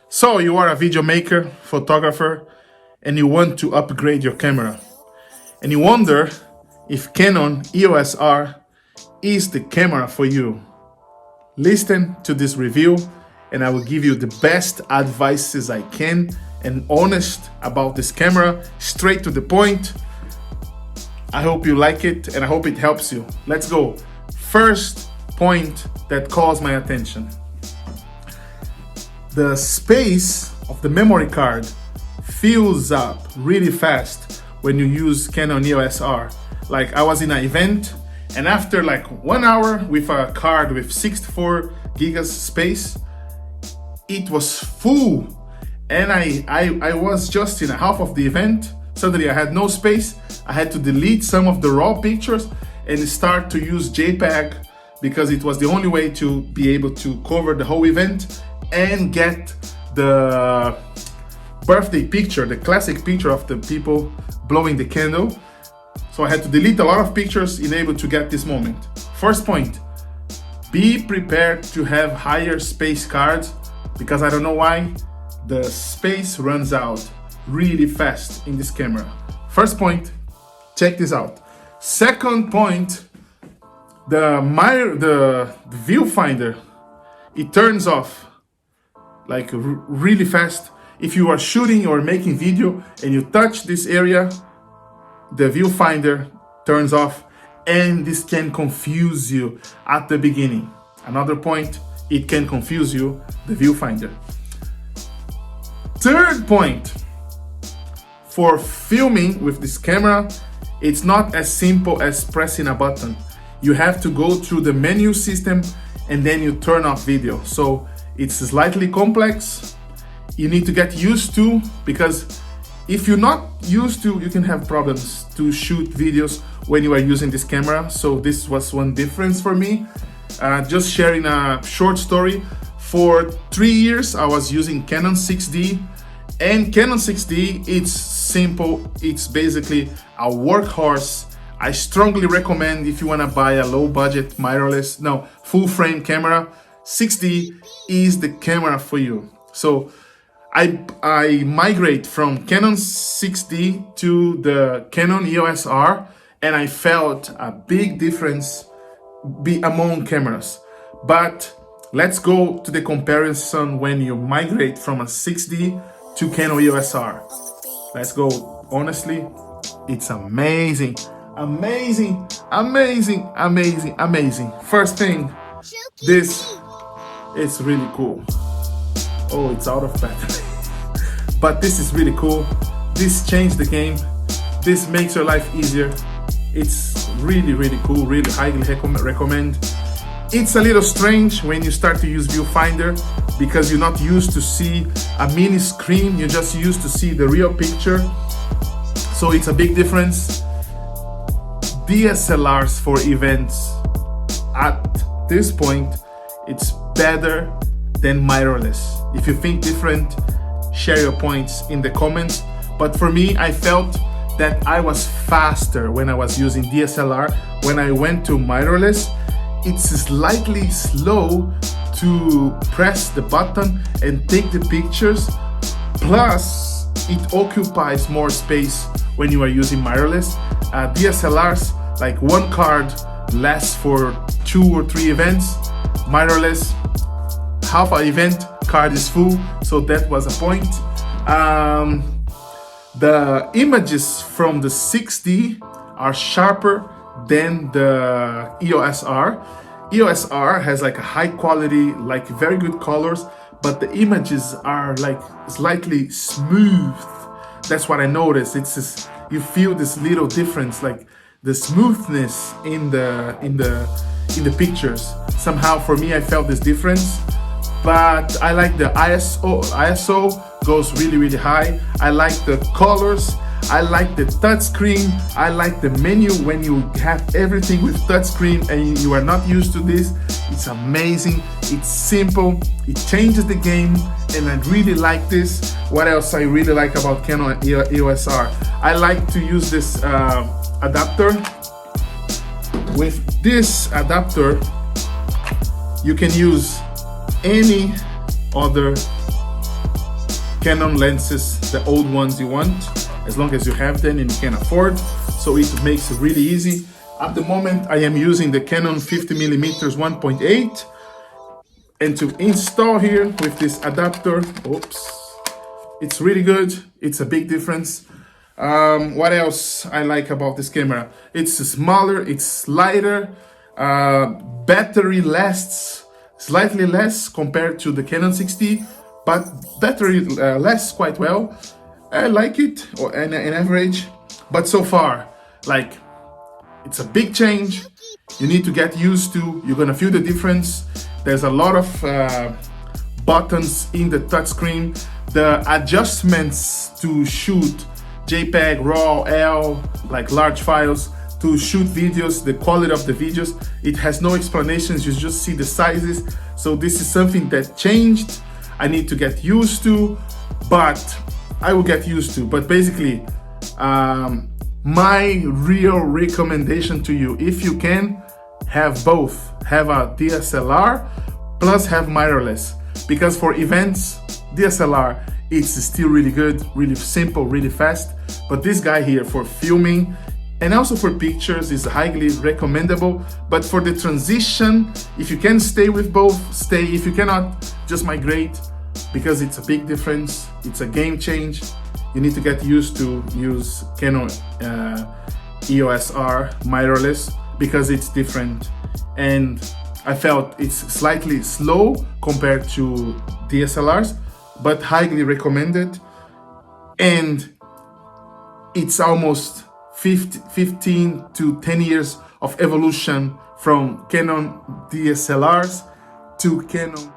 So you are a video maker, photographer, and you want to upgrade your camera. And you wonder if Canon EOS R is the camera for you. Listen to this review and I will give you the best advices I can and honest about this camera, straight to the point. I hope you like it and I hope it helps you. Let's go. First point that calls my attention. The space of the memory card fills up really fast when you use Canon EOS R. Like I was in an event and after like 1 hour with a card with 64 gigas space, it was full. And I was just in half of the event. Suddenly I had no space. I had to delete some of the raw pictures and start to use JPEG because it was the only way to be able to cover the whole event and get the birthday picture, the classic picture of the people blowing the candle. So I had to delete a lot of pictures in able to get this moment. First point, be prepared to have higher space cards because I don't know why, the space runs out really fast in this camera. First point, check this out. Second point, the viewfinder, it turns off like really fast. If you are shooting or making video and you touch this area, the viewfinder turns off and this can confuse you at the beginning. Another point, it can confuse you, the viewfinder. Third point, for filming with this camera, it's not as simple as pressing a button. You have to go through the menu system and then you turn off video. So it's slightly complex. You need to get used to, because if you're not used to, you can have problems to shoot videos when you are using this camera. So this was one difference for me. Just sharing a short story. For 3 years, I was using Canon 6D, and Canon 6D, it's simple. It's basically a workhorse. I strongly recommend if you want to buy a low budget mirrorless, no, full frame camera, 6D is the camera for you. So I migrate from Canon 6D to the Canon EOS R, and I felt a big difference among cameras. But let's go to the comparison when you migrate from a 6D to Canon EOS R. Let's go. Honestly, it's amazing. Amazing, amazing, amazing, amazing. First thing, this is really cool. Oh, it's out of battery. But this is really cool. This changed the game. This makes your life easier. It's really, really cool. Really highly recommend. It's a little strange when you start to use viewfinder because you're not used to see a mini screen. You're just used to see the real picture. So it's a big difference. DSLRs for events at this point, it's better than mirrorless. If you think different, share your points in the comments. But for me, I felt that I was faster when I was using DSLR. When I went to mirrorless, it's slightly slow to press the button and take the pictures. Plus, it occupies more space when you are using mirrorless. DSLRs, like one card lasts for 2 or 3 events. Mirrorless, half an event, card is full. So that was a point. The images from the 6D are sharper than the EOS R. EOS R has like a high quality, like very good colors, but the images are like slightly smooth. That's what I noticed. It's just, you feel this little difference, like the smoothness in the pictures. Somehow for me, I felt this difference. But I like the ISO goes really, really high. I like the colors. I like the touchscreen. I like the menu when you have everything with touchscreen and you are not used to this. It's amazing. It's simple. It changes the game, and I really like this. What else I really like about Canon EOS R? I like to use this adapter. With this adapter, you can use any other Canon lenses, the old ones you want, as long as you have them and you can afford. So it makes it really easy. At the moment, I am using the Canon 50mm 1.8, and to install here with this adapter, oops, it's really good. It's a big difference. What else I like about this camera? It's smaller, it's lighter, battery lasts slightly less compared to the Canon 60, but battery lasts quite well. I like it, or an average, but so far, like, it's a big change. You need to get used to. You're gonna feel the difference. There's a lot of buttons in the touchscreen. The adjustments to shoot JPEG, RAW, L, like large files, to shoot videos, the quality of the videos, it has no explanations, you just see the sizes. So this is something that changed. I need to get used to, but I will get used to. But basically, my real recommendation to you, if you can, have both. Have a DSLR plus have mirrorless, because for events, DSLR, it's still really good, really simple, really fast. But this guy here for filming and also for pictures is highly recommendable. But for the transition, if you can stay with both, stay. If you cannot, just migrate, because it's a big difference. It's a game change. You need to get used to use Canon EOS R mirrorless, because it's different. And I felt it's slightly slow compared to DSLRs, but highly recommended. And it's almost 15 to 10 years of evolution from Canon DSLRs to Canon